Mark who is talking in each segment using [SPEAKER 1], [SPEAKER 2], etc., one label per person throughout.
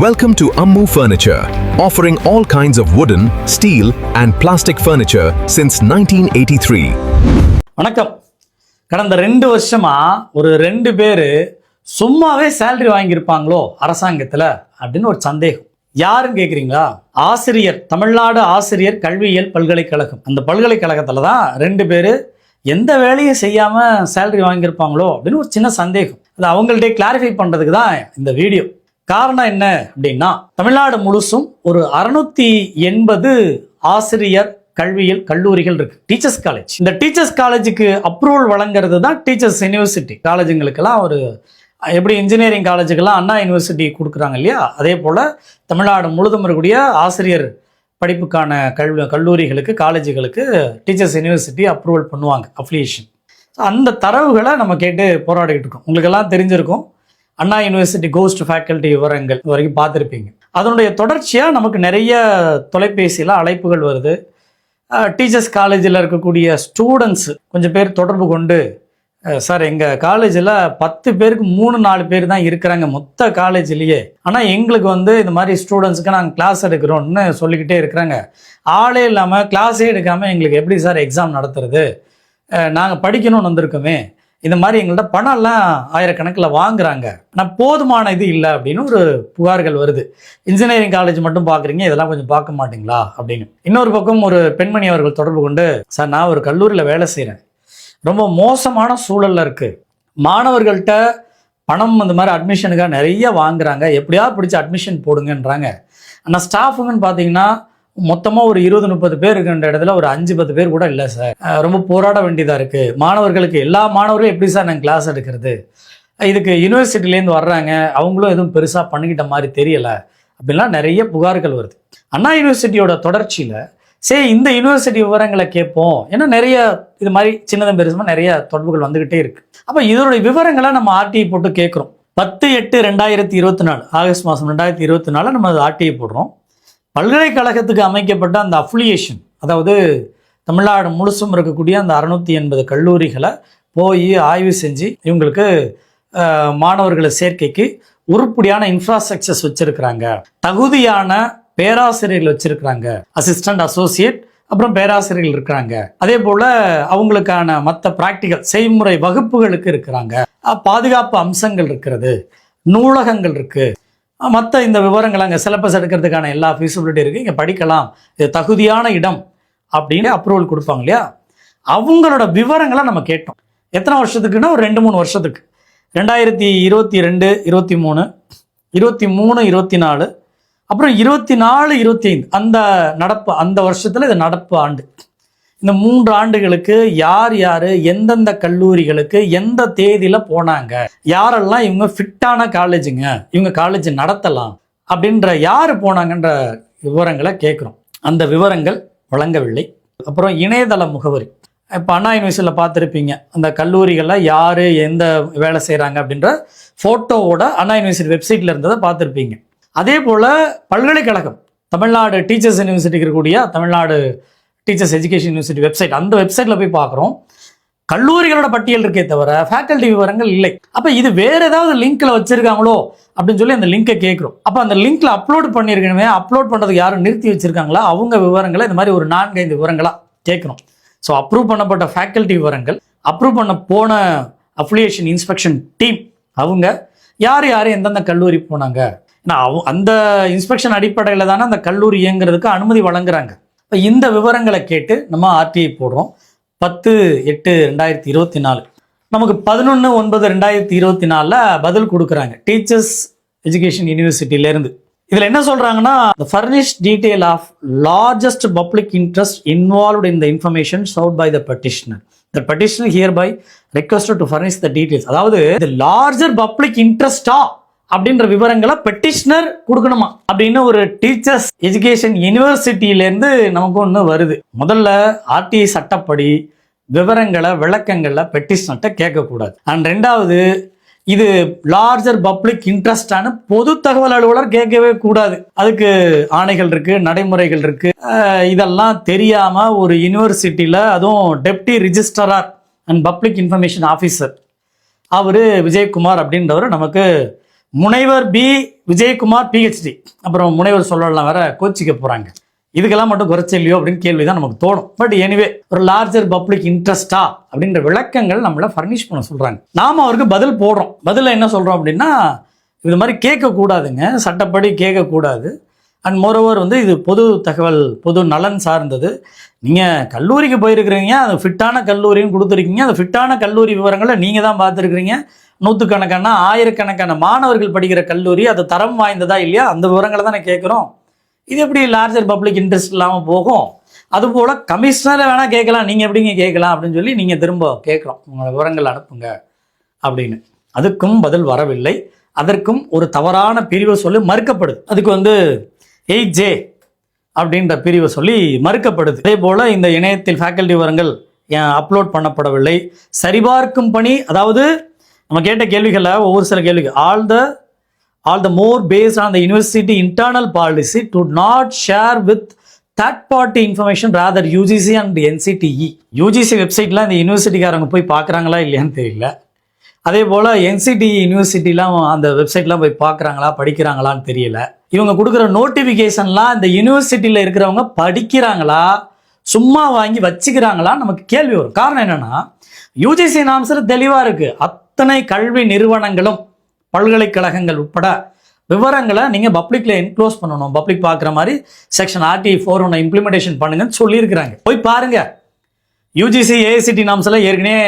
[SPEAKER 1] Welcome to Ammu Furniture, offering all kinds of wooden, steel and plastic furniture since 1983.
[SPEAKER 2] வணக்கம். கடந்த 2 வருஷமா ஒரு 2 பேர் சும்மாவே சேலரி வாங்கியிருப்பாங்களோ அரசாங்கத்தில் அப்படின்னு ஒரு சந்தேகம். யாருன்னு கேட்குறீங்களா? ஆசிரியர், தமிழ்நாடு ஆசிரியர் கல்வியியல் பல்கலைக்கழகம். அந்த பல்கலைக்கழகத்தில் தான் 2 பேர் எந்த வேலையும் செய்யாமல் சேலரி வாங்கியிருப்பாங்களோ அப்படின்னு ஒரு சின்ன சந்தேகம். அது அவங்கள்ட்ட கிளாரிஃபை பண்ணுறதுக்கு தான் இந்த வீடியோ. காரணம் என்ன அப்படின்னா, தமிழ்நாடு முழுசும் ஒரு 680 ஆசிரியர் கல்வியியல் கல்லூரிகள் இருக்கு. Teachers college. இந்த டீச்சர்ஸ் காலேஜுக்கு அப்ரூவல் வழங்குறது தான் டீச்சர்ஸ் யூனிவர்சிட்டி. காலேஜுங்களுக்கெல்லாம் ஒரு எப்படி இன்ஜினியரிங் காலேஜுக்கெல்லாம் அண்ணா யூனிவர்சிட்டி கொடுக்குறாங்க இல்லையா, அதே போல் தமிழ்நாடு முழுதும் இருக்கக்கூடிய ஆசிரியர் படிப்புக்கான கல்லூரிகளுக்கு காலேஜுகளுக்கு டீச்சர்ஸ் யூனிவர்சிட்டி அப்ரூவல் பண்ணுவாங்க, அஃபிலியேஷன். அந்த தரவுகளை நம்ம கேட்டு போராடிக்கிட்டு இருக்கோம். உங்களுக்கெல்லாம் தெரிஞ்சிருக்கும், அண்ணா யூனிவர்சிட்டி கோஸ்ட் ஃபேக்கல்ட்டி விவரங்கள் இது வரைக்கும் பார்த்துருப்பீங்க. அதனுடைய தொடர்ச்சியாக நமக்கு நிறைய தொலைபேசியில் அழைப்புகள் வருது. டீச்சர்ஸ் காலேஜில் இருக்கக்கூடிய ஸ்டூடெண்ட்ஸு கொஞ்சம் பேர் தொடர்பு கொண்டு, சார் எங்கள் காலேஜில் 10 பேருக்கு 3-4 பேர் தான் இருக்கிறாங்க மொத்த காலேஜ்லேயே, ஆனால் எங்களுக்கு இந்த மாதிரி ஸ்டூடெண்ட்ஸுக்கு நாங்கள் கிளாஸ் எடுக்கிறோன்னு சொல்லிக்கிட்டே இருக்கிறாங்க. ஆளே இல்லாமல் கிளாஸே எடுக்காமல் எங்களுக்கு எப்படி சார் எக்ஸாம் நடத்துறது, நாங்கள் படிக்கணும்னு வந்திருக்கோமே, இந்த மாதிரி எங்கள்கிட்ட பணம்லாம் ஆயிரக்கணக்கில் வாங்குறாங்க, ஆனால் போதுமான இது இல்லை அப்படின்னு ஒரு புகார்கள் வருது. இன்ஜினியரிங் காலேஜ் மட்டும் பார்க்குறீங்க, இதெல்லாம் கொஞ்சம் பார்க்க மாட்டிங்களா அப்படின்னு. இன்னொரு பக்கம் ஒரு பெண்மணி அவர்கள் தொடர்பு கொண்டு, சார் நான் ஒரு கல்லூரியில் வேலை செய்கிறேன், ரொம்ப மோசமான சூழலில் இருக்குது, மாணவர்கள்ட்ட பணம் இந்த மாதிரி அட்மிஷனுக்காக நிறைய வாங்குறாங்க, எப்படியாவது பிடிச்சி அட்மிஷன் போடுங்கன்றாங்க. ஆனால் ஸ்டாஃபுங்கன்னு பார்த்தீங்கன்னா மொத்தமாக ஒரு 20-30 பேர் இருக்கின்ற இடத்துல ஒரு 5-10 பேர் கூட இல்லை சார், ரொம்ப போராட வேண்டியதாக இருக்குது. மாணவர்களுக்கு எல்லா மாணவர்களும் எப்படி சார் நாங்கள் கிளாஸ் எடுக்கிறது, இதுக்கு யூனிவர்சிட்டிலேருந்து வர்றாங்க, அவங்களும் எதுவும் பெருசாக பண்ணிக்கிட்ட மாதிரி தெரியலை அப்படின்லாம் நிறைய புகார்கள் வருது. அண்ணா யூனிவர்சிட்டியோட தொடர்ச்சியில் சரி இந்த யூனிவர்சிட்டி விவரங்களை கேட்போம், ஏன்னா நிறைய இது மாதிரி சின்னதும் பெருசுமா நிறைய தொடர்புகள் வந்துக்கிட்டே இருக்குது. அப்போ இதனுடைய விவரங்களை நம்ம ஆர்டிஐ போட்டு கேட்குறோம். 10/8/2024 ஆகஸ்ட் மாதம் 2024 நம்ம அது ஆர்டிஐ போடுறோம். பல்கலைக்கழகத்துக்கு அமைக்கப்பட்ட அந்த அஃபிலியேஷன், அதாவது தமிழ்நாடு முழுசும் இருக்கக்கூடிய அந்த 680 கல்லூரிகளை போய் ஆய்வு செஞ்சு இவங்களுக்கு மாணவர்களை சேர்க்கைக்கு உருப்படியான இன்ஃப்ராஸ்ட்ரக்சர்ஸ் வச்சுருக்கிறாங்க, தகுதியான பேராசிரியர்கள் வச்சுருக்கிறாங்க, அசிஸ்டன்ட், அசோசியேட், அப்புறம் பேராசிரியர்கள் இருக்கிறாங்க, அதே போல் அவங்களுக்கான மற்ற ப்ராக்டிக்கல் செய்முறை வகுப்புகளுக்கு இருக்கிறாங்க, பாதுகாப்பு அம்சங்கள் இருக்கிறது, நூலகங்கள் இருக்குது, மற்ற இந்த விவரங்கள் அங்கே சிலபஸ் எடுக்கிறதுக்கான எல்லா ஃபீஸிபிலிட்டி இருக்குது, இங்கே படிக்கலாம், இது தகுதியான இடம் அப்படின்னு அப்ரூவல் கொடுப்பாங்க இல்லையா. அவங்களோட விவரங்களை நம்ம கேட்டோம். எத்தனை வருஷத்துக்குன்னா ஒரு 2-3 வருஷத்துக்கு, 2022, 23, 23, 24, அப்புறம் 24, 25 அந்த வருஷத்தில் இது நடப்பு ஆண்டு. இந்த 3 ஆண்டுகளுக்கு யார் யார் எந்தெந்த கல்லூரிகளுக்கு எந்த தேதியில் போனாங்க, யாரெல்லாம் இவங்க ஃபிட்டான காலேஜுங்க, இவங்க காலேஜ் நடத்தலாம் அப்படின்ற யார் போனாங்கன்ற விவரங்களை கேட்குறோம். அந்த விவரங்கள் வழங்கவில்லை. அப்புறம் இணையதள முகவரி, இப்போ அண்ணா யூனிவர்சிட்டியில் பார்த்துருப்பீங்க, அந்த கல்லூரிகளில் யார் எந்த வேலை செய்கிறாங்க அப்படின்ற ஃபோட்டோவோட அண்ணா யூனிவர்சிட்டி வெப்சைட்டில் இருந்ததை பார்த்துருப்பீங்க. அதே போல் பல்கலைக்கழகம், தமிழ்நாடு டீச்சர்ஸ் யூனிவர்சிட்டிக்கு இருக்கக்கூடிய Tamil Nadu teachers education university website, அந்த வெப்சைட்டில் போய் பார்க்குறோம், கல்லூரிகளோட பட்டியல் இருக்கே தவிர ஃபேக்கல்ட்டி விவரங்கள் இல்லை. அப்போ இது வேறு ஏதாவது லிங்க்கில் வச்சுருக்காங்களோ அப்படின்னு சொல்லி அந்த லிங்கை கேட்குறோம். அப்போ அந்த லிங்க்கில் அப்லோட் பண்ணியிருக்கணுமே, அப்லோட் பண்ணுறதுக்கு யாரும் நிறுத்தி வச்சுருக்காங்களா, அவங்க விவரங்களை இந்த மாதிரி ஒரு 4-5 விவரங்களாக கேட்குறோம். ஸோ அப்ரூவ் பண்ணப்பட்ட ஃபேக்கல்ட்டி விவரங்கள், அப்ரூவ் பண்ண போன அஃபிலியேஷன் இன்ஸ்பெக்ஷன் டீம், அவங்க யார் யார் எந்தெந்த கல்லூரி போனாங்க, ஏன்னா அந்த இன்ஸ்பெக்ஷன் அடிப்படையில் தானே அந்த கல்லூரி இயங்குறதுக்கு அனுமதி வழங்குறாங்க. இப்போ இந்த விவரங்களை கேட்டு நம்ம ஆர்டிஐ போடுறோம். 10/8/2024 நமக்கு 11/9/2024 பதில் கொடுக்குறாங்க டீச்சர்ஸ் எஜுகேஷன் யூனிவர்சிட்டியிலேருந்து. இதில் என்ன சொல்கிறாங்கன்னா, the furnished detail of largest public interest involved in the information sought by the petitioner. The petitioner hereby requested to furnish the details. அதாவது the larger public interest அப்படின்ற விவரங்களை பெட்டிஷனர் கொடுக்கணுமா அப்படின்னு ஒரு டீச்சர்ஸ் எஜுகேஷன் யூனிவர்சிட்டியிலேருந்து நமக்கு ஒன்று வருது. முதல்ல ஆர்டிஐ சட்டப்படி விவரங்களை விளக்கங்களை பெட்டிஷனர்கிட்ட கேட்கக்கூடாது. அண்ட் 2வது, இது லார்ஜர் பப்ளிக் இன்ட்ரெஸ்டான பொது தகவல் அலுவலர் கேட்கவே கூடாது. அதுக்கு ஆணைகள் இருக்கு, நடைமுறைகள் இருக்கு. இதெல்லாம் தெரியாம ஒரு யூனிவர்சிட்டியில, அதுவும் deputy registrar and public information officer அவர் விஜயகுமார் அப்படின்றவர் நமக்கு முனைவர் பி விஜயகுமார் பிஹெச்டி, அப்புறம் முனைவர் சொல்லலாம் வேற கோச்சிக்க போகிறாங்க. இதுக்கெல்லாம் மட்டும் குறைச்ச இல்லையோ அப்படின்னு கேள்வி தான் நமக்கு தோணும். பட் எனிவே ஒரு லார்ஜர் பப்ளிக் இன்ட்ரெஸ்டா அப்படின்ற விளக்கங்கள் நம்மளை ஃபர்னிஷ் பண்ண சொல்கிறாங்க. நாம் அவருக்கு பதில் போடுறோம். பதில் என்ன சொல்கிறோம் அப்படின்னா, இது மாதிரி கேட்கக்கூடாதுங்க, சட்டப்படி கேட்கக்கூடாது. அண்ட் மோரோவர் வந்து இது பொது தகவல், பொது நலன் சார்ந்தது. நீங்கள் கல்லூரிக்கு போயிருக்கிறீங்க, அது ஃபிட்டான கல்லூரின்னு கொடுத்துருக்கீங்க. அந்த ஃபிட்டான கல்லூரி விவரங்களை நீங்கள் தான் பார்த்துருக்குறீங்க. நூற்றுக்கணக்கான ஆயிரக்கணக்கான மாணவர்கள் படிக்கிற கல்லூரி, அது தரம் வாய்ந்ததா இல்லையா, அந்த விவரங்களை தான் நான் கேட்குறோம். இது எப்படி லார்ஜர் பப்ளிக் இன்ட்ரெஸ்ட் இல்லாமல் போகும்? அதுபோல் கமிஷனரை வேணால் கேட்கலாம், நீங்கள் எப்படிங்க கேட்கலாம் அப்படின்னு சொல்லி நீங்கள் திரும்ப கேட்குறோம், உங்களோட விவரங்கள் அனுப்புங்க அப்படின்னு. அதுக்கும் பதில் வரவில்லை. அதற்கும் ஒரு தவறான பிரிவை சொல்லி மறுக்கப்படுது. அதுக்கு வந்து 8J அப்படின்ற பிரிவை சொல்லி மறுக்கப்படுது. அதே போல் இந்த இணையத்தில் ஃபேக்கல்டி விவரங்கள் அப்லோட் பண்ணப்படவில்லை. சரிபார்க்கும் பணி, அதாவது நம்ம கேட்ட கேள்விகளில் ஒவ்வொரு சில கேள்விகள் all the more based on the university internal policy to not share with third party information, rather UGC and NCTE. UGC வெப்சைட்லாம் இந்த யூனிவர்சிட்டிக்காரங்க போய் பார்க்குறாங்களா இல்லையான்னு தெரியல. அதே போல் NCTE யூனிவர்சிட்டிலாம் அந்த வெப்சைட்லாம் போய் பார்க்குறாங்களா படிக்கிறாங்களான்னு தெரியல. இவங்க கொடுக்குற நோட்டிஃபிகேஷன்லாம் இந்த யூனிவர்சிட்டியில் இருக்கிறவங்க படிக்கிறாங்களா சும்மா வாங்கி வச்சுக்கிறாங்களா நமக்கு கேள்வி வரும். காரணம் என்னென்னா, யூஜிசி நாம்ஸில் தெளிவாக இருக்குது. அத்தனை கல்வி நிறுவனங்களும் பல்கலைக்கழகங்கள் உட்பட விவரங்களை நீங்கள் பப்ளிக்கில் என்க்ளோஸ் பண்ணணும். பப்ளிக் பார்க்குற மாதிரி செக்ஷன் RT 4 இம்ப்ளிமெண்டேஷன் பண்ணுங்கன்னு சொல்லியிருக்கிறாங்க. போய் பாருங்கள். யூஜிசி AICTE நாம்ஸில் ஏற்கனவே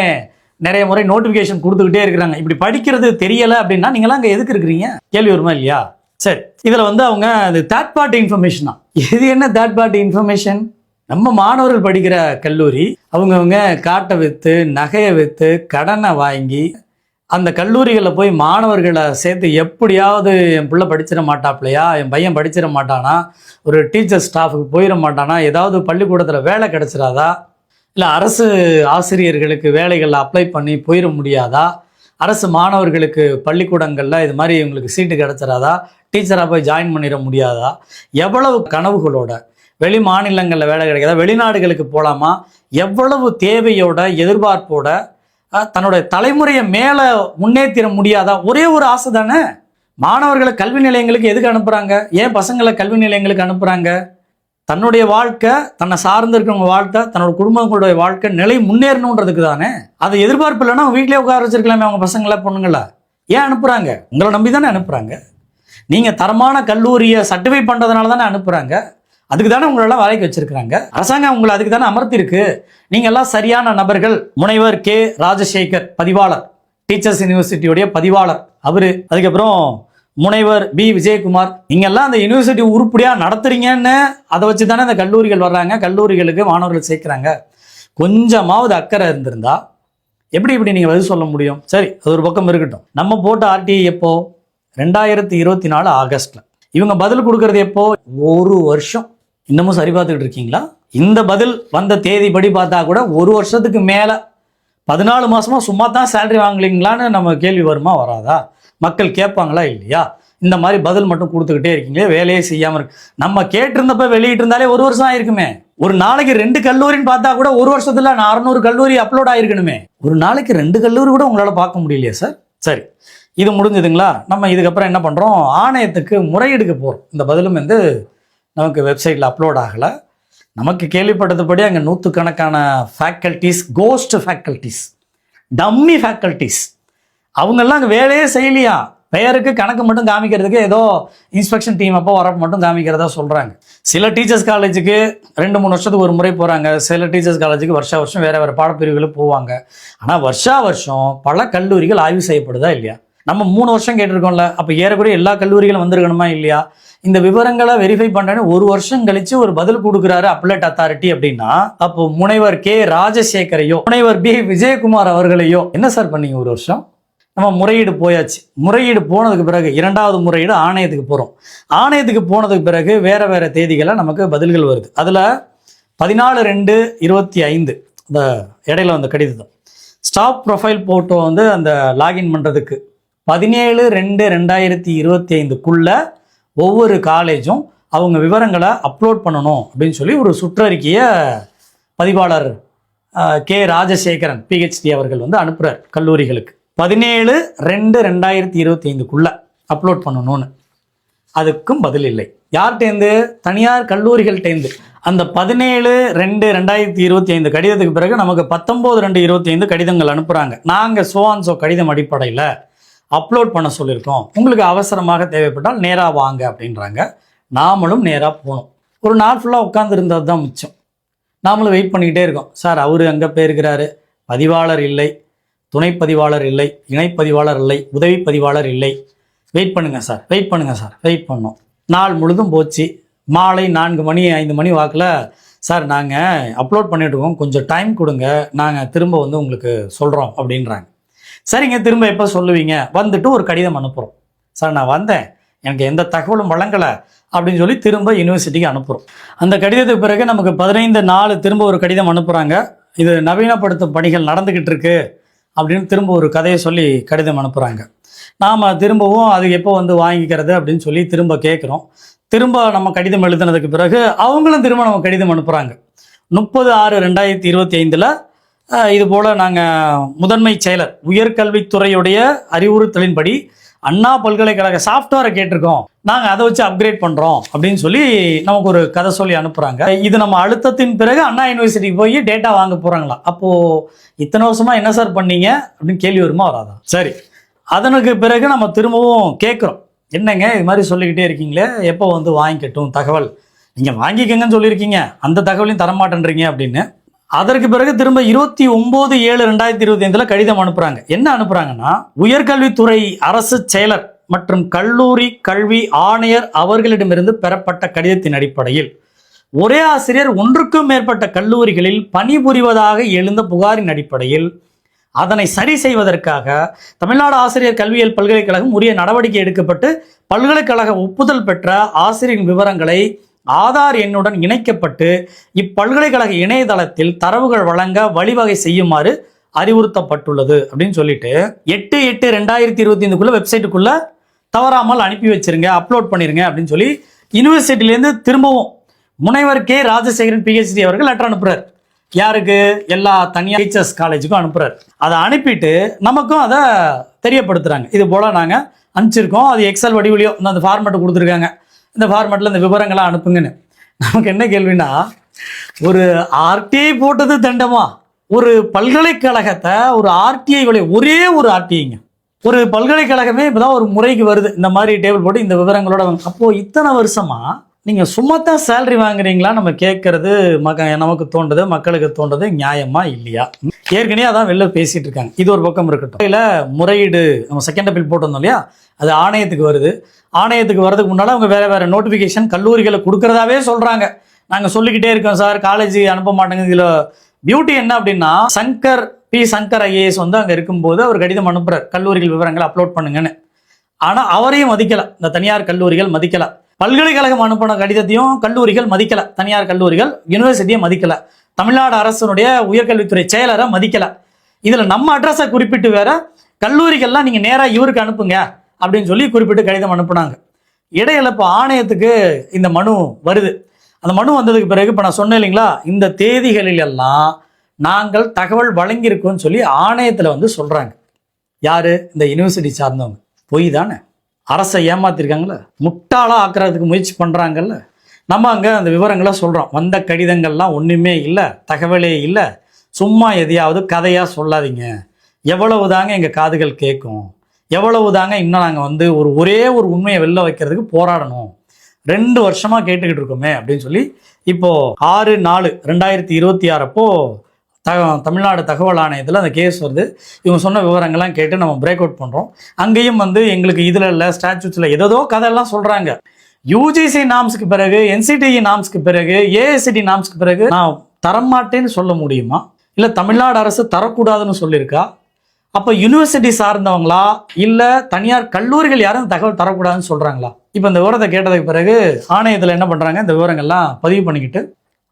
[SPEAKER 2] நிறைய முறை நோட்டிஃபிகேஷன் கொடுத்துக்கிட்டே இருக்கிறாங்க. இப்படி படிக்கிறது தெரியலை அப்படின்னா நீங்களாம் அங்கே எதுக்கு இருக்கிறீங்க கேள்வி வருமா இல்லையா? சரி, இதில் வந்து அவங்க அது தேர்ட் பார்ட்டி இன்ஃபர்மேஷனா? இது என்ன தேர்ட் பார்ட்டி இன்ஃபர்மேஷன்? நம்ம மாணவர்கள் படிக்கிற கல்லூரி, அவங்கவுங்க காட்டை விற்று நகையை விற்று கடனை வாங்கி அந்த கல்லூரிகளில் போய் மாணவர்களை சேர்த்து எப்படியாவது என் பிள்ளை படிச்சிட மாட்டாப்லையா, என் பையன் படிச்சிட மாட்டானா, ஒரு டீச்சர் ஸ்டாஃபுக்கு போயிட மாட்டானா, ஏதாவது பள்ளிக்கூடத்தில் வேலை கிடச்சிடாதா, இல்லை அரசு ஆசிரியர்களுக்கு வேலைகளில் அப்ளை பண்ணி போயிட முடியாதா, அரசு மாணவர்களுக்கு பள்ளிக்கூடங்களில் இது மாதிரி இவங்களுக்கு சீட்டு கிடச்சிடாதா, டீச்சராக போய் ஜாயின் பண்ணிட முடியாதா, எவ்வளவு கனவுகளோட வெளி மாநிலங்களில் வேலை கிடைக்காதா, வெளிநாடுகளுக்கு போகலாமா, எவ்வளவு தேவையோட எதிர்பார்ப்போட தன்னுடைய தலைமுறையை மேலே முன்னேற்றிட முடியாதா? ஒரே ஒரு ஆசை தானே. மாணவர்களை கல்வி நிலையங்களுக்கு எதுக்கு அனுப்புகிறாங்க? ஏன் பசங்களை கல்வி நிலையங்களுக்கு அனுப்புகிறாங்க? தன்னுடைய வாழ்க்கை, தன்னை சார்ந்து இருக்கிறவங்க வாழ்க்கை, தன்னோட குடும்பங்களுடைய வாழ்க்கை நிலை முன்னேறணுன்றதுக்கு தானே. அது எதிர்பார்ப்பு இல்லைன்னா வீட்டிலே உட்கார வச்சிருக்கலாமே அவங்க பசங்களை பொண்ணுங்களை. ஏன் அனுப்புகிறாங்க? உங்களை நம்பி தானே அனுப்புகிறாங்க. நீங்கள் தரமான கல்லூரியை சர்டிஃபை பண்ணுறதுனால தானே அனுப்புகிறாங்க. அதுக்கு தானே உங்களெல்லாம் வேலைக்கு வச்சிருக்கிறாங்க. அரசாங்கம் உங்களை அதுக்கு தானே அமர்த்திருக்கு. நீங்கள் எல்லாம் சரியான நபர்கள். முனைவர் K. ராஜசேகர் பதிவாளர், டீச்சர்ஸ் யூனிவர்சிட்டியோடைய பதிவாளர் அவர். அதுக்கப்புறம் முனைவர் B. விஜயகுமார். நீங்கள்லாம் அந்த யூனிவர்சிட்டி உருப்படியாக நடத்துறீங்கன்னு அதை வச்சு தானே இந்த கல்லூரிகள் வர்றாங்க, கல்லூரிகளுக்கு மாணவர்கள் சேர்க்குறாங்க. கொஞ்சமாவது அக்கறை இருந்திருந்தா எப்படி இப்படி நீங்கள் பதில் சொல்ல முடியும்? சரி, அது ஒரு பக்கம் இருக்கட்டும். நம்ம போட்ட RTI எப்போ? 2024 ஆகஸ்ட்ல. இவங்க பதில் கொடுக்கறது எப்போ? ஒரு வருஷம். இன்னமும் சரி பார்த்துக்கிட்டு இருக்கீங்களா? இந்த பதில் வந்த தேதிப்படி பார்த்தா கூட ஒரு வருஷத்துக்கு மேலே 14 மாசமா சும்மா தான் சேலரி வாங்கலீங்களான்னு நம்ம கேள்வி வருமா வராதா? மக்கள் கேட்பாங்களா இல்லையா? இந்த மாதிரி பதில் மட்டும் கொடுத்துக்கிட்டே இருக்கீங்களே, வேலையே செய்யாமல் இருக்கு. நம்ம கேட்டிருந்தப்ப வெளியிட்டு இருந்தாலே ஒரு வருஷம் ஆயிருக்குமே. ஒரு நாளைக்கு 2 கல்லூரின்னு பார்த்தா கூட ஒரு வருஷத்துல 600 கல்லூரி அப்லோட் ஆயிருக்கணுமே. ஒரு நாளைக்கு 2 கல்லூரி கூட உங்களால் பார்க்க முடியலையா சார்? சரி, இது முடிஞ்சதுங்களா? நம்ம இதுக்கப்புறம் என்ன பண்ணுறோம்? ஆணையத்துக்கு முறையீடுக்கு போகிறோம். இந்த பதிலும் வந்து நமக்கு வெப்சைட்டில் அப்லோட் ஆகலை. நமக்கு கேள்விப்பட்டதுபடி அங்கே நூற்றுக்கணக்கான faculties, ghost faculties, dummy faculties, அவங்கெல்லாம் அங்கே வேலையே செய்யலையா, பெயருக்கு கணக்கு மட்டும் காமிக்கிறதுக்கு ஏதோ இன்ஸ்பெக்ஷன் டீம் அப்போ வர மட்டும் காமிக்கிறதா சொல்கிறாங்க. சில டீச்சர்ஸ் காலேஜுக்கு 2-3 வருஷத்துக்கு ஒரு முறை போகிறாங்க. சில டீச்சர்ஸ் காலேஜுக்கு வருஷம் வேறு பாடப்பிரிவுகளுக்கு போவாங்க. ஆனால் வருஷம் பல கல்லூரிகள் ஆய்வு செய்யப்படுதா இல்லையா? நம்ம 3 வருஷம் கேட்டிருக்கோம்ல, அப்போ ஏறக்குறைய எல்லா கல்லூரிகளும் வந்திருக்கணுமா இல்லையா? இந்த விவரங்களை வெரிஃபை பண்ணுறேன்னு ஒரு வருஷம் கழிச்சு ஒரு பதில் கொடுக்குறாரு அப்பலேட் அத்தாரிட்டி அப்படின்னா, அப்போ முனைவர் K. ராஜசேகரையோ முனைவர் B. விஜயகுமார் அவர்களையோ என்ன சார் பண்ணீங்க ஒரு வருஷம்? நம்ம முறையீடு போயாச்சு. முறையீடு போனதுக்கு பிறகு 2வது முறையீடு ஆணையத்துக்கு போகிறோம். ஆணையத்துக்கு போனதுக்கு பிறகு வேறு தேதிகளை நமக்கு பதில்கள் வருது. அதில் 14/2/25 இந்த இடையில வந்த கடிதம் ஸ்டாப் ப்ரொஃபைல் போட்டோ வந்து அந்த லாகின் பண்ணுறதுக்கு 17/2/2025க்குள்ள ஒவ்வொரு காலேஜும் அவங்க விவரங்களை அப்லோட் பண்ணணும் அப்படின்னு சொல்லி ஒரு சுற்றறிக்கையை பதிவாளர் K. ராஜசேகரன் PhD அவர்கள் வந்து அனுப்புகிறார் கல்லூரிகளுக்கு. 17/2/2025க்குள்ள அப்லோட் பண்ணணும்னு. அதுக்கும் பதில் இல்லை. யார்கிட்டேருந்து? தனியார் கல்லூரிகள்கிட்டேருந்து. அந்த 17/2/2025 கடிதத்துக்கு பிறகு நமக்கு 19/2/25 கடிதங்கள் அனுப்புகிறாங்க. நாங்கள் சோ கடிதம் அடிப்படையில் அப்லோட் பண்ண சொல்லியிருக்கோம், உங்களுக்கு அவசரமாக தேவைப்பட்டால் நேராக வாங்க அப்படின்றாங்க. நாமளும் நேராக போனோம். ஒரு நாள் ஃபுல்லாக உட்காந்து இருந்தது தான் மிச்சம். நாமளும் வெயிட் பண்ணிக்கிட்டே இருக்கோம். சார் அவர் அங்கே போயிருக்கிறாரு, பதிவாளர் இல்லை, துணை பதிவாளர் இல்லை, இணைப்பதிவாளர் இல்லை, உதவி பதிவாளர் இல்லை, வெயிட் பண்ணுங்கள் சார், வெயிட் பண்ணுங்கள் சார். வெயிட் பண்ணோம். நாள் முழுதும் போச்சு. மாலை 4 மணி 5 மணி வாக்கில், சார் நாங்கள் அப்லோட் பண்ணிட்டுருக்கோம், கொஞ்சம் டைம் கொடுங்க, நாங்கள் திரும்ப வந்து உங்களுக்கு சொல்கிறோம் அப்படின்றாங்க. சரிங்க, திரும்ப எப்போ சொல்லுவீங்க? வந்துட்டு ஒரு கடிதம் அனுப்புகிறோம். சார் நான் வந்தேன், எனக்கு எந்த தகவலும் வழங்கலை அப்படின்னு சொல்லி திரும்ப யூனிவர்சிட்டிக்கு அனுப்புகிறோம். அந்த கடிதத்துக்கு பிறகு நமக்கு 15/4 திரும்ப ஒரு கடிதம் அனுப்புகிறாங்க. இது நவீனப்படுத்தும் பணிகள் நடந்துக்கிட்டு இருக்கு அப்படின்னு திரும்ப ஒரு கதையை சொல்லி கடிதம் அனுப்புகிறாங்க. நாம் திரும்பவும் அது எப்போ வந்து வாங்கிக்கிறது அப்படின்னு சொல்லி திரும்ப கேட்குறோம். திரும்ப நம்ம கடிதம் எழுதுனதுக்கு பிறகு அவங்களும் திரும்ப நம்ம கடிதம் அனுப்புகிறாங்க. 30/6/2025 இது போல் நாங்கள் முதன்மை செயலர் உயர்கல்வித்துறையுடைய அறிவுறுத்தலின்படி அண்ணா பல்கலைக்கழக சாஃப்ட்வேரை கேட்டிருக்கோம், நாங்கள் அதை வச்சு அப்கிரேட் பண்ணுறோம் அப்படின்னு சொல்லி நமக்கு ஒரு கதை சொல்லி அனுப்புகிறாங்க. இது நம்ம அழுத்தத்தின் பிறகு அண்ணா யூனிவர்சிட்டிக்கு போய் டேட்டா வாங்க போகிறாங்களா? அப்போது இத்தனை வருஷமாக என்ன சார் பண்ணீங்க அப்படின்னு கேள்வி வருமா வராதா? சரி, அதனுக்கு பிறகு நம்ம திரும்பவும் கேட்குறோம், என்னங்க இது மாதிரி சொல்லிக்கிட்டே இருக்கீங்களே, எப்போ வந்து வாங்கிக்கட்டும் தகவல், நீங்கள் வாங்கிக்கங்கன்னு சொல்லியிருக்கீங்க, அந்த தகவலையும் தரமாட்டேன்றீங்க அப்படின்னு. அதற்கு பிறகு திரும்ப 29/7/2025 கடிதம் அனுப்புகிறாங்க. என்ன அனுப்புகிறாங்கன்னா, உயர்கல்வித்துறை அரசு செயலர் மற்றும் கல்லூரி கல்வி ஆணையர் அவர்களிடமிருந்து பெறப்பட்ட கடிதத்தின் அடிப்படையில் ஒரே ஆசிரியர் ஒன்றுக்கும் மேற்பட்ட கல்லூரிகளில் பணிபுரிவதாக எழுந்த புகாரின் அடிப்படையில் அதனை சரி செய்வதற்காக தமிழ்நாடு ஆசிரியர் கல்வியியல் பல்கலைக்கழகம் உரிய நடவடிக்கை எடுக்கப்பட்டு பல்கலைக்கழக ஒப்புதல் பெற்ற ஆசிரியரின் விவரங்களை ஆதார் எண்ணுடன் இணைக்கப்பட்டு இப்பல்கலைக்கழக இணையதளத்தில் தரவுகள் வழங்க வழிவகை செய்யுமாறு அறிவுறுத்தப்பட்டுள்ளது அப்படின்னு சொல்லிட்டு 8/8/2025 வெப்சைட்டுக்குள்ள தவறாமல் அனுப்பி வச்சிருங்க, அப்லோட் பண்ணிருங்க அப்படின்னு சொல்லி யூனிவர்சிட்டியிலேருந்து திரும்பவும் முனைவர் கே ராஜசேகரன் PhD அவர்கள் லெட்டர் அனுப்புறாரு. யாருக்கு? எல்லா தனியார் டீச்சர்ஸ் காலேஜுக்கும் அனுப்புறாரு. அதை அனுப்பிட்டு நமக்கும் அதை தெரியப்படுத்துறாங்க, இது போல நாங்கள் அனுப்பிச்சிருக்கோம், அது எக்ஸல் வடிவிலையோ அந்த ஃபார்மேட்டு கொடுத்துருக்காங்க, இந்த ஃபார்மேட்டில் இந்த விவரங்கள்லாம் அனுப்புங்கன்னு. நமக்கு என்ன கேள்வினா, ஒரு RTI போட்டது தண்டமா? ஒரு பல்கலைக்கழகத்தை ஒரு RTI ஒரே ஒரு RTIங்க, ஒரு பல்கலைக்கழகமே இப்போதான் ஒரு முறைக்கு வருது, இந்த மாதிரி டேபிள் போட்டு இந்த விவரங்களோட. அப்போது இத்தனை வருஷமா நீங்கள் சும்மாத்தான் சேலரி வாங்குறீங்களா நம்ம கேட்கறது நமக்கு தோன்றது, மக்களுக்கு தோன்றது நியாயமா இல்லையா? ஏற்கனவே அதான் வெளில பேசிட்டு இருக்காங்க. இது ஒரு பக்கம் இருக்கட்டும். இல்லை முறையீடு நம்ம செகண்ட் அப்பீல் போட்டிருந்தோம் இல்லையா, அது ஆணையத்துக்கு வருது. ஆணையத்துக்கு வரதுக்கு முன்னால் அவங்க வேறு நோட்டிஃபிகேஷன் கல்லூரிகளை கொடுக்குறதாவே சொல்கிறாங்க. நாங்கள் சொல்லிக்கிட்டே இருக்கோம் சார், காலேஜ் அனுப்ப மாட்டேங்க. இதில் பியூட்டி என்ன அப்படின்னா, சங்கர் IAS வந்து அங்கே இருக்கும்போது அவர் கடிதம் அனுப்புகிறார், கல்லூரிகள் விவரங்களை அப்லோட் பண்ணுங்கன்னு. ஆனால் அவரையும் மதிக்கலை, இந்த தனியார் கல்லூரிகள் மதிக்கலை. பல்கலைக்கழகம் அனுப்பின கடிதத்தையும் கல்லூரிகள் மதிக்கலை, தனியார் கல்லூரிகள் யூனிவர்சிட்டியை மதிக்கலை, தமிழ்நாடு அரசுடைய உயர்கல்வித்துறை செயலரை மதிக்கலை. இதில் நம்ம அட்ரஸை குறிப்பிட்டு வேற கல்லூரிகள்லாம் நீங்கள் நேராக இவருக்கு அனுப்புங்க அப்படின்னு சொல்லி குறிப்பிட்டு கடிதம் அனுப்புனாங்க. இடையில இப்போ ஆணையத்துக்கு இந்த மனு வருது. அந்த மனு வந்ததுக்கு பிறகு இப்போ நான் சொன்னேன் இல்லைங்களா, இந்த தேதிகளில் எல்லாம் நாங்கள் தகவல் வழங்கியிருக்கோம்னு சொல்லி ஆணையத்தில் வந்து சொல்கிறாங்க. யார்? இந்த யூனிவர்சிட்டி சார்ந்தவங்க. பொய் தானே, அரசை ஏமாத்திருக்காங்கல்ல, முட்டாளாக ஆக்குறதுக்கு முயற்சி பண்ணுறாங்கல்ல. நம்ம அங்கே அந்த விவரங்களை சொல்கிறோம், வந்த கடிதங்கள்லாம் ஒன்றுமே இல்லை, தகவலே இல்லை, சும்மா எதையாவது கதையாக சொல்லாதீங்க, எவ்வளவு தாங்க எங்கள் காதுகள் கேட்கும், எவ்வளவு தாங்க இன்னும் நாங்கள் வந்து ஒரே ஒரு உண்மையை வெளில வைக்கிறதுக்கு போராடணும், 2 வருஷமாக கேட்டுக்கிட்டு இருக்கோமே அப்படின்னு சொல்லி இப்போது 6/4/2026 அப்போ தமிழ்நாடு தகவல் ஆணையத்தில் அந்த கேஸ் வருது. இவங்க சொன்ன விவரங்கள்லாம் கேட்டு நம்ம பிரேக் அவுட் பண்ணுறோம். அங்கேயும் வந்து எங்களுக்கு இதில் இல்லை, ஸ்டாச்சுஸில் ஏதோ கதையெல்லாம் சொல்கிறாங்க. UGC நாம்ஸ்க்கு பிறகு, NCTE நாம்ஸ்க்கு பிறகு, AICTE நாம்ஸ்க்கு பிறகு நான் தரமாட்டேன்னு சொல்ல முடியுமா? இல்லை தமிழ்நாடு அரசு தரக்கூடாதுன்னு சொல்லியிருக்கா? அப்போ யூனிவர்சிட்டி சார்ந்தவங்களா இல்லை தனியார் கல்லூரிகள் யாரும் தகவல் தரக்கூடாதுன்னு சொல்கிறாங்களா? இப்போ இந்த விவரத்தை கேட்டதுக்கு பிறகு ஆணையத்தில் என்ன பண்ணுறாங்க, இந்த விவரங்கள்லாம் பதிவு பண்ணிக்கிட்டு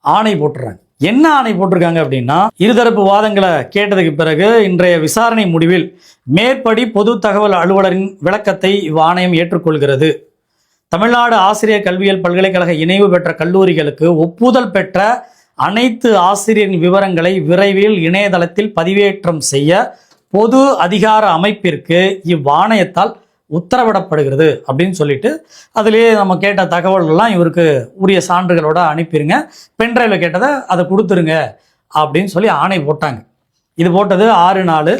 [SPEAKER 2] ஆணை போட்டுறாங்க. என்ன ஆணை போட்டிருக்காங்க அப்படின்னா, இருதரப்பு வாதங்களை கேட்டதுக்கு பிறகு இன்றைய விசாரணை முடிவில் மேற்படி பொது தகவல் அலுவலரின் விளக்கத்தை இவ்வாணையம் ஏற்றுக்கொள்கிறது. தமிழ்நாடு ஆசிரியர் கல்வியியல் பல்கலைக்கழக இணைவு பெற்ற கல்லூரிகளுக்கு ஒப்புதல் பெற்ற அனைத்து ஆசிரியரின் விவரங்களை விரைவில் இணையதளத்தில் பதிவேற்றம் செய்ய பொது அதிகார அமைப்பிற்கு இவ்வாணையத்தால் உத்தரவிடப்படுகிறது அப்படின்னு சொல்லிட்டு அதுலேயே நம்ம கேட்ட தகவல்கள்லாம் இவருக்கு உரிய சான்றுகளோட அனுப்பிடுங்க, பென்ட்ரைவில் கேட்டதை அதை கொடுத்துருங்க அப்படின்னு சொல்லி ஆணை போட்டாங்க. இது போட்டது 6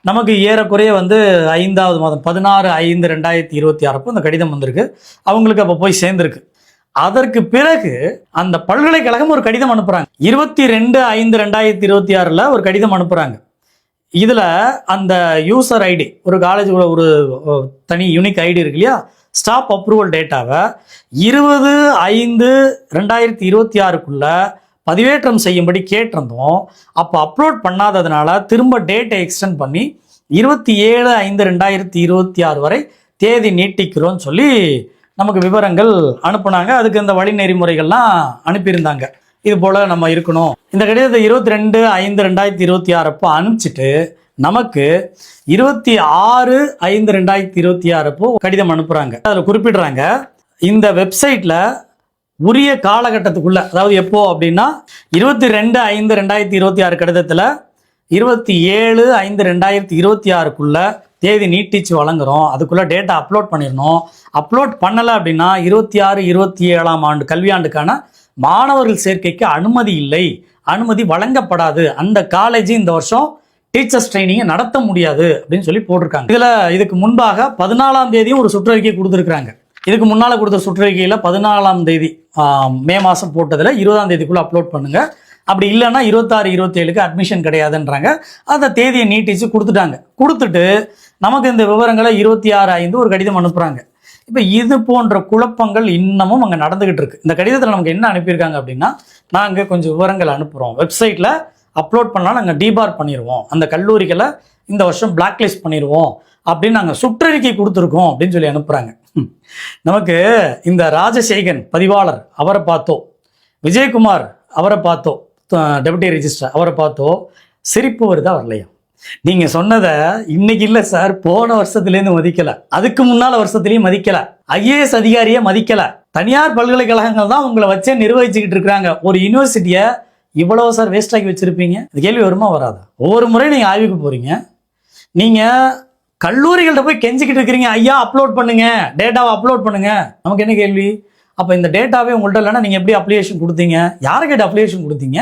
[SPEAKER 2] நமக்கு ஏறக்குறைய 5வது மாதம் 16/5/2026 அப்போ இந்த கடிதம் வந்திருக்கு. அவங்களுக்கு அப்போ போய் சேர்ந்துருக்கு. அதற்கு பிறகு அந்த பல்கலைக்கழகம் ஒரு கடிதம் அனுப்புகிறாங்க. 22/5/2026 ஒரு கடிதம் அனுப்புகிறாங்க. இதில் அந்த யூசர் ஐடி, ஒரு காலேஜுக்குள்ள ஒரு தனி யூனிக் ஐடி இருக்கு இல்லையா, ஸ்டாப் அப்ரூவல் டேட்டாவை 20/5/2026க்குள்ள பதிவேற்றம் செய்யும்படி கேட்டிருந்தோம். அப்போ அப்லோட் பண்ணாததுனால திரும்ப டேட்டை எக்ஸ்டெண்ட் பண்ணி 27/5/2026 வரை தேதி நீட்டிக்கிறோன்னு சொல்லி நமக்கு விவரங்கள் அனுப்புனாங்க. அதுக்கு இந்த வழி நெறிமுறைகள்லாம் அனுப்பியிருந்தாங்க. இது போல் நம்ம இருக்கணும். இந்த கடிதத்தை 22/5/2026 அப்போ அனுப்பிச்சிட்டு நமக்கு 26/5/2026 அப்போ கடிதம் அனுப்புகிறாங்க. அதில் குறிப்பிடுறாங்க, இந்த வெப்சைட்டில் உரிய காலகட்டத்துக்குள்ள, அதாவது எப்போ அப்படின்னா 22/5/2026 கடிதத்தில் 27/5/2026க்குள்ள தேதி நீட்டிச்சு வழங்குறோம், அதுக்குள்ள டேட்டா அப்லோட் பண்ணிடணும். அப்லோட் பண்ணலை அப்படின்னா 26/27ஆம் ஆண்டு கல்வியாண்டுக்கான மாணவர்கள் சேர்க்கைக்கு அனுமதி இல்லை, அனுமதி வழங்கப்படாது, அந்த காலேஜ் இந்த வருஷம் டீச்சர்ஸ் ட்ரைனிங்கை நடத்த முடியாது அப்படின்னு சொல்லி போட்டிருக்காங்க. இதுக்கு முன்பாக 14ஆம் தேதியும் ஒரு சுற்றறிக்கை கொடுத்துருக்குறாங்க. இதுக்கு முன்னால் கொடுத்த சுற்றறிக்கையில் 14ஆம் தேதி மே மாதம் போட்டதில் 20ஆம் தேதிக்குள்ளே அப்லோட் பண்ணுங்க, அப்படி இல்லைன்னா 26/27க்கு அட்மிஷன் கிடையாதுன்றாங்க. அந்த தேதியை நீட்டிச்சு கொடுத்துட்டாங்க. கொடுத்துட்டு நமக்கு இந்த விவரங்களை 26/5 ஒரு கடிதம் அனுப்புகிறாங்க. இப்போ இது போன்ற குழப்பங்கள் இன்னமும் அங்கே நடந்துகிட்டு இருக்கு. இந்த கடிதத்தில் நமக்கு என்ன அனுப்பியிருக்காங்க அப்படின்னா, நாங்கள் கொஞ்சம் விவரங்கள் அனுப்புகிறோம், வெப்சைட்டில் அப்லோட் பண்ணால் நாங்கள் டீபார் பண்ணிடுவோம், அந்த கல்லூரிகளை இந்த வருஷம் பிளாக்லிஸ்ட் பண்ணிடுவோம் அப்படின்னு நாங்கள் சுற்றறிக்கை கொடுத்துருக்கோம் அப்படின்னு சொல்லி அனுப்புகிறாங்க. நமக்கு இந்த ராஜசேகன் பதிவாளர் அவரை பார்த்தோ, விஜயகுமார் அவரை பார்த்தோ, டெபுட்டி ரெஜிஸ்ட்ரார் அவரை பார்த்தோ சிரிப்பு வருதா வரலையா? நீங்க சொன்னதை இன்னைக்கு இல்லை சார், போன வருஷத்துலேருந்து மதிக்கல, அதுக்கு முன்னால வருஷத்துலேயும் மதிக்கல, ஐஏஎஸ் அதிகாரியை மதிக்கல, தனியார் பல்கலைக்கழகங்கள் தான் உங்களை வச்சே நிர்வகிச்சுக்கிட்டு இருக்கிறாங்க. ஒரு யூனிவர்சிட்டியை இவ்வளவு சார் வேஸ்ட் ஆக்கி வச்சிருப்பீங்க? இது கேள்வி வருமா வராதா? ஒவ்வொரு முறையும் நீங்க ஆய்வுக்கு போறீங்க, நீங்க கல்லூரிகள்கிட்ட போய் கெஞ்சிக்கிட்டு இருக்கிறீங்க, ஐயா அப்லோட் பண்ணுங்க, டேட்டாவை அப்லோட் பண்ணுங்க. நமக்கு என்ன கேள்வி? அப்போ இந்த டேட்டாவே உங்கள்கிட்ட இல்லைன்னா நீங்கள் எப்படி அப்ளிகேஷன் கொடுத்தீங்க? யாரை கேட்டு அப்ளிகேஷன் கொடுத்தீங்க?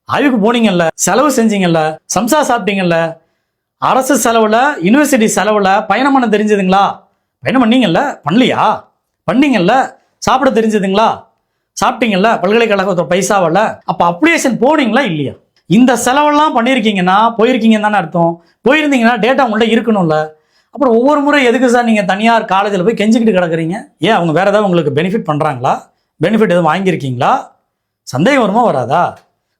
[SPEAKER 2] ஆய்வுக்கு போனீங்கல்ல, செலவு செஞ்சீங்கல்ல, சம்சா சாப்பிட்டீங்கல்ல, அரசு செலவில் யூனிவர்சிட்டி செலவில் பயணம் பண்ண தெரிஞ்சதுங்களா? பயணம் பண்ணீங்கல்ல, பண்ணலையா? பண்ணீங்கல்ல. சாப்பிட தெரிஞ்சதுங்களா? சாப்பிட்டீங்கல்ல பல்கலைக்கழகத்தோட பைசாவில். அப்போ அப்ளிகேஷன் போனீங்களா இல்லையா? இந்த செலவெல்லாம் பண்ணியிருக்கீங்கன்னா போயிருக்கீங்கன்னு தானே அர்த்தம். போயிருந்தீங்கன்னா டேட்டா உங்கள்கிட்ட இருக்கணும்ல. அப்புறம் ஒவ்வொரு முறை எதுக்கு சார் நீங்கள் தனியார் காலேஜில் போய் கெஞ்சிக்கிட்டு கிடக்குறீங்க? ஏன் அவங்க வேறு ஏதாவது உங்களுக்கு பெனிஃபிட் பண்ணுறாங்களா? பெனிஃபிட் எதுவும் வாங்கியிருக்கீங்களா? சந்தேகம் வருமா வராதா?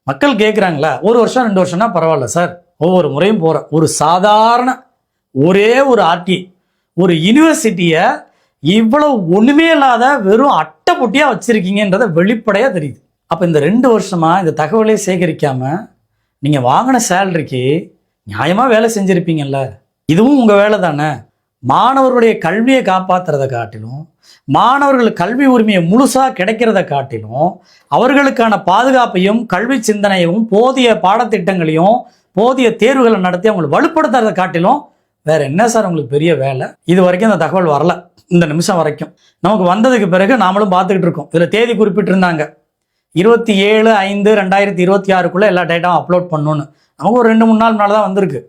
[SPEAKER 2] மக்கள் கேட்குறாங்களா? 1 வருஷம் 2 வருஷம்னா பரவாயில்ல சார், ஒவ்வொரு முறையும் போகிற ஒரு சாதாரண ஒரே ஒரு ஆர்டி ஒரு யூனிவர்சிட்டியை இவ்வளவு ஒன்றுமே இல்லாத வெறும் அட்டை பொட்டியாக வச்சுருக்கீங்கன்றதை வெளிப்படையாக தெரியுது. அப்போ இந்த 2 வருஷமாக இந்த தகவலே சேகரிக்காமல் நீங்கள் வாங்கின சேலரிக்கு நியாயமாக வேலை செஞ்சுருப்பீங்கல்ல, இதுவும் உங்கள் வேலை தானே. மாணவர்களுடைய கல்வியை காப்பாற்றுறதை காட்டிலும், மாணவர்கள் கல்வி உரிமையை முழுசாக கிடைக்கிறத காட்டிலும், அவர்களுக்கான பாதுகாப்பையும் கல்வி சிந்தனையும் போதிய பாடத்திட்டங்களையும் போதிய தேர்வுகளை நடத்தி அவங்களை வலுப்படுத்துறதை காட்டிலும் வேற என்ன சார் உங்களுக்கு பெரிய வேலை? இது வரைக்கும் இந்த தகவல் வரல. இந்த நிமிஷம் வரைக்கும் நமக்கு வந்ததுக்கு பிறகு நாமளும் பார்த்துக்கிட்டு இருக்கோம். இதில் தேதி குறிப்பிட்டிருந்தாங்க 27/5/2026க்குள்ளே எல்லா டேட்டாவும் அப்லோட் பண்ணணும்னு. நமக்கு ஒரு 2-3 நாள் முன்னால் தான் வந்திருக்கு.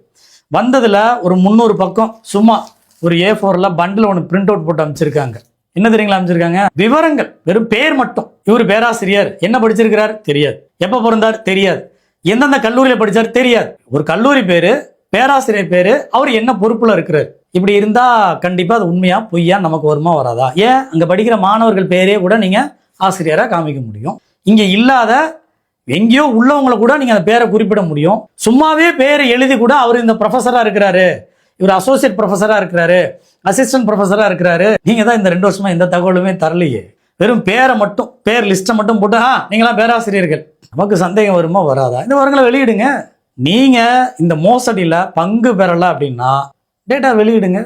[SPEAKER 2] வந்ததில் ஒரு 300 பக்கம் சும்மா ஒரு A4ல் பண்டில் ஒன்று பிரிண்ட் அவுட் போட்டு அமைச்சிருக்காங்க. என்ன தெரியுங்களா அமைச்சிருக்காங்க? விவரங்கள், வெறும் பேர் மட்டும். இவர் பேராசிரியர், என்ன படிச்சிருக்கிறார் தெரியாது, எப்போ பிறந்தார் தெரியாது, எந்தெந்த கல்லூரியில் படித்தார் தெரியாது, ஒரு கல்லூரி பேர், பேராசிரியர் பேர், அவர் என்ன பொறுப்பில் இருக்கிறார். இப்படி இருந்தால் கண்டிப்பாக அது உண்மையா பொய்யா நமக்கு வருமா வராதா? ஏன் அங்கே படிக்கிற மாணவர்கள் பேரே கூட நீங்கள் ஆசிரியராக காமிக்க முடியும். இங்கே இல்லாத எங்கேயோ உள்ளவங்களை கூட நீங்கள் அந்த பேரை குறிப்பிட முடியும். சும்மாவே பேரை எழுதி கூட அவர் இந்த ப்ரொஃபஸராக இருக்கிறாரு, இவர் அசோசியேட் ப்ரொஃபஸராக இருக்கிறாரு, அசிஸ்டன்ட் ப்ரொஃபஸராக இருக்கிறாரு. நீங்கள் தான் இந்த 2 வருஷமா எந்த தகவலுமே தரலையே. வெறும் பேரை மட்டும், பேர் லிஸ்ட்டை மட்டும் போட்டு நீங்களாம் பேராசிரியர்கள். நமக்கு சந்தேகம் வருமா வராதா? இந்த விவரங்களை வெளியிடுங்க. நீங்கள் இந்த மோசடியில் பங்கு பெறலை அப்படின்னா டேட்டா வெளியிடுங்க,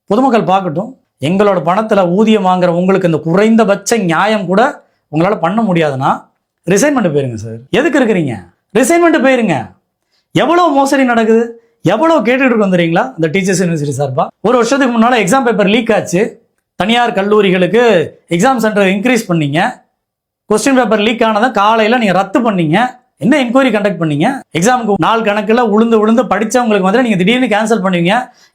[SPEAKER 2] பொதுமக்கள் பார்க்கட்டும். எங்களோட பணத்தில் ஊதியம் வாங்குற உங்களுக்கு இந்த குறைந்தபட்ச நியாயம் கூட உங்களால் பண்ண முடியாதுன்னா ரிசைன் பண்ணிட்டு போயிருங்க சார். எதுக்கு இருக்கிறீங்க? ரிசைன் பண்ணிட்டு போயிருங்க. எவ்வளோ மோசடி நடக்குது, எவ்வளோ கேட்டுட்டு இருக்கோம் தெரியுங்களா இந்த டீச்சர்ஸ் யூனிவர்சிட்டி சார்பா? ஒரு வருஷத்துக்கு முன்னால் எக்ஸாம் பேப்பர் லீக் ஆச்சு. தனியார் கல்லூரிகளுக்கு எக்ஸாம் சென்டர் இன்க்ரீஸ் பண்ணீங்க. கொஸ்டின் பேப்பர் லீக் ஆனதை காலையில் நீங்கள் ரத்து பண்ணீங்க. என்ன என்கொயரி கண்டக்ட் பண்ணீங்க? எக்ஸாமுக்கு நாள் கணக்கில் உளுந்து படித்தவங்களுக்கு வந்து நீங்கள் திடீர்னு கேன்சல் பண்ணுவீங்க.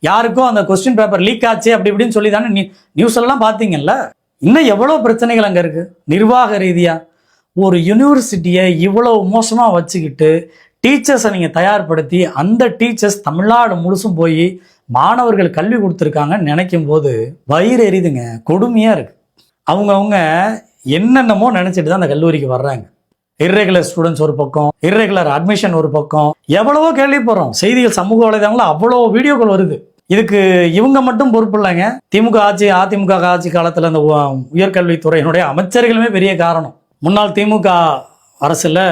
[SPEAKER 2] யாருக்கும் அந்த கொஸ்டின் பேப்பர் லீக் ஆச்சு அப்படி இப்படின்னு சொல்லி தானே நியூஸ் எல்லாம் பார்த்தீங்கல்ல. இன்னும் எவ்வளோ பிரச்சனைகள் அங்கே இருக்குது நிர்வாக ரீதியாக. ஒரு யூனிவர்சிட்டியை இவ்வளோ மோசமாக வச்சுக்கிட்டு டீச்சர்ஸை நீங்கள் தயார்படுத்தி அந்த டீச்சர்ஸ் தமிழ்நாடு முழுசும் போய் மாணவர்கள் கல்வி கொடுத்துருக்காங்கன்னு நினைக்கும் போது வயிறு எரியுதுங்க. கொடுமையாக இருக்குது. அவங்கவுங்க என்னென்னமோ நினச்சிட்டு தான் அந்த கல்லூரிக்கு வர்றாங்க. இர்ரெகுலர் ஸ்டூடெண்ட்ஸ் ஒரு பக்கம், இர்ரெகுலர் அட்மிஷன் ஒரு பக்கம், எவ்வளவோ கேள்விப்படுறோம். செய்திகள் சமூக வலைதளங்களில் அவ்வளோ வீடியோக்கள் வருது. இதுக்கு இவங்க மட்டும் பொறுப்பு இல்லைங்க. திமுக ஆட்சி, அதிமுக ஆட்சி காலத்தில் அந்த உயர்கல்வித்துறையினுடைய அமைச்சர்களுமே பெரிய காரணம். முன்னாள் திமுக அரசில்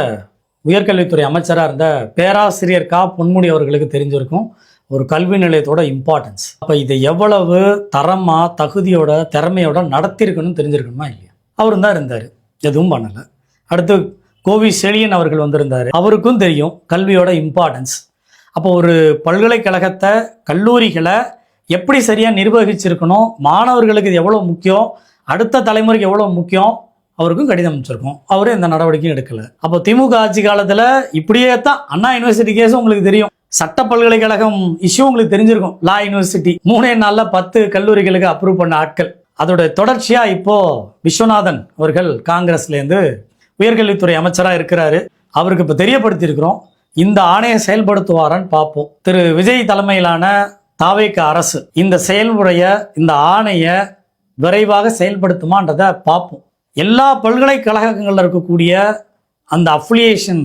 [SPEAKER 2] உயர்கல்வித்துறை அமைச்சராக இருந்த பேராசிரியர் கா பொன்முடி அவர்களுக்கு தெரிஞ்சிருக்கும் ஒரு கல்வி நிலையத்தோட இம்பார்ட்டன்ஸ். அப்போ இதை எவ்வளவு தரமாக தகுதியோட திறமையோட நடத்திருக்கணும்னு தெரிஞ்சிருக்கணுமா இல்லையா? அவரும் தான் இருந்தார், எதுவும் பண்ணலை. அடுத்து கோவி செழியன் அவர்கள் வந்திருந்தார், அவருக்கும் தெரியும் கல்வியோட இம்பார்ட்டன்ஸ். அப்போ ஒரு பல்கலைக்கழகத்தை கல்லூரிகளை எப்படி சரியாக நிர்வகிச்சிருக்கணும், மாணவர்களுக்கு இது எவ்வளோ முக்கியம், அடுத்த தலைமுறைக்கு எவ்வளோ முக்கியம், அவருக்கும் கடிதம் அமைச்சிருக்கோம். அவரும் எந்த நடவடிக்கையும் எடுக்கலை. அப்போ திமுக ஆட்சி காலத்தில் இப்படியே தான் அண்ணா யூனிவர்சிட்டி கேஸும் உங்களுக்கு தெரியும், சட்ட பல்கலைக்கழகம் இஷ்யூ உங்களுக்கு தெரிஞ்சிருக்கும். லா யூனிவர்சிட்டி 3 நாளில் 10 கல்லூரிகளுக்கு அப்ரூவ் பண்ண ஆட்கள். அதோட தொடர்ச்சியாக இப்போ விஸ்வநாதன் அவர்கள் காங்கிரஸ்லேருந்து உயர்கல்வித்துறை அமைச்சராக இருக்கிறாரு. அவருக்கு இப்போ தெரியப்படுத்தியிருக்கிறோம். இந்த ஆணையை செயல்படுத்துவாரான்னு பார்ப்போம். திரு விஜய் தலைமையிலான தாவேக அரசு இந்த செயல்முறையை, இந்த ஆணையை விரைவாக செயல்படுத்துமான்றதை பார்ப்போம். எல்லா பல்கலைக்கழகங்களில் இருக்கக்கூடிய அந்த அஃபிலியேஷன்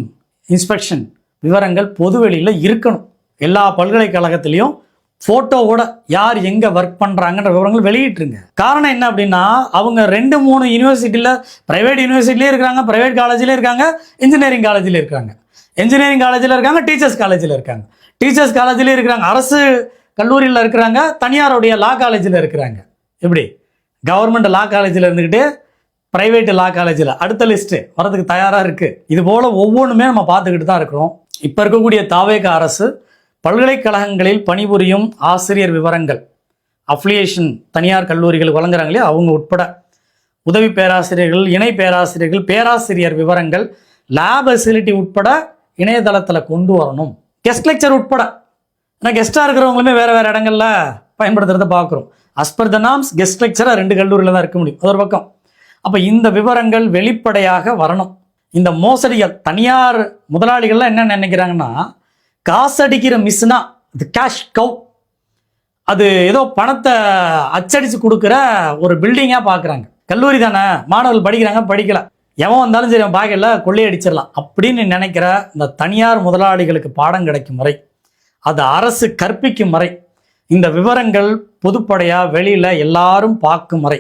[SPEAKER 2] இன்ஸ்பெக்ஷன் விவரங்கள் பொதுவெளியில் இருக்கணும். எல்லா பல்கலைக்கழகத்திலையும் ஃபோட்டோவோட யார் எங்கே ஒர்க் பண்ணுறாங்கன்ற விவரங்கள் வெளியிட்டுருங்க. காரணம் என்ன அப்படின்னா, அவங்க 2-3 யூனிவர்சிட்டியில், ப்ரைவேட் யூனிவர்சிட்டிலே இருக்காங்க, ப்ரைவேட் காலேஜில் இருக்காங்க, இன்ஜினியரிங் காலேஜில் இருக்காங்க, இன்ஜினியரிங் காலேஜில் இருக்காங்க, டீச்சர்ஸ் காலேஜில் இருக்காங்க, டீச்சர்ஸ் காலேஜில் இருக்கிறாங்க, அரசு கல்லூரியில் இருக்கிறாங்க, தனியாருடைய லா காலேஜில் இருக்கிறாங்க. எப்படி கவர்மெண்ட் லா காலேஜில் இருந்துக்கிட்டு ப்ரைவேட் லா காலேஜில் அடுத்த லிஸ்ட்டு வரதுக்கு தயாராக இருக்குது. இது போல் ஒவ்வொன்றுமே நம்ம பார்த்துக்கிட்டு தான் இருக்கிறோம். இப்போ இருக்கக்கூடிய தாவேக அரசு பல்கலைக்கழகங்களில் பணிபுரியும் ஆசிரியர் விவரங்கள், அஃபிலியேஷன் தனியார் கல்லூரிகள் வழங்குறாங்களே அவங்க உட்பட, உதவி பேராசிரியர்கள், இணை பேராசிரியர்கள், பேராசிரியர் விவரங்கள், லேப் ஃபெசிலிட்டி உட்பட இணையதளத்தில் கொண்டு வரணும். கெஸ்ட் லெக்சர் உட்பட, ஏன்னா கெஸ்ட்டாக இருக்கிறவங்களுமே வேறு வேறு இடங்களில் பயன்படுத்துறதை பார்க்குறோம். அஸ்பர் த நாம்ஸ் கெஸ்ட் லெக்சராக 2 கல்லூரியில் தான் இருக்க முடியும். அது ஒரு பக்கம். அப்போ இந்த விவரங்கள் வெளிப்படையாக வரணும். இந்த மோசடிகள், தனியார் முதலாளிகள்லாம் என்ன நினைக்கிறாங்கன்னா, காசு அடிக்கிற மிஸ்னா அது கேஷ் கவ், அது ஏதோ பணத்தை அச்சடித்து கொடுக்குற ஒரு பில்டிங்காக பார்க்குறாங்க. கல்லூரி தானே, மாணவர்கள் படிக்கிறாங்க, படிக்கலை, எவன் வந்தாலும் சரி அவன் பாக்கெட்ல கொள்ளையடிச்சிடலாம் அப்படின்னு நினைக்கிற இந்த தனியார் முதலாளிகளுக்கு பாடம் கிடைக்கும் வரை, அது அரசு கற்பிக்கும் வரை, இந்த விவரங்கள் பொதுப்படையாக வெளியில் எல்லாரும் பார்க்கும் வரை,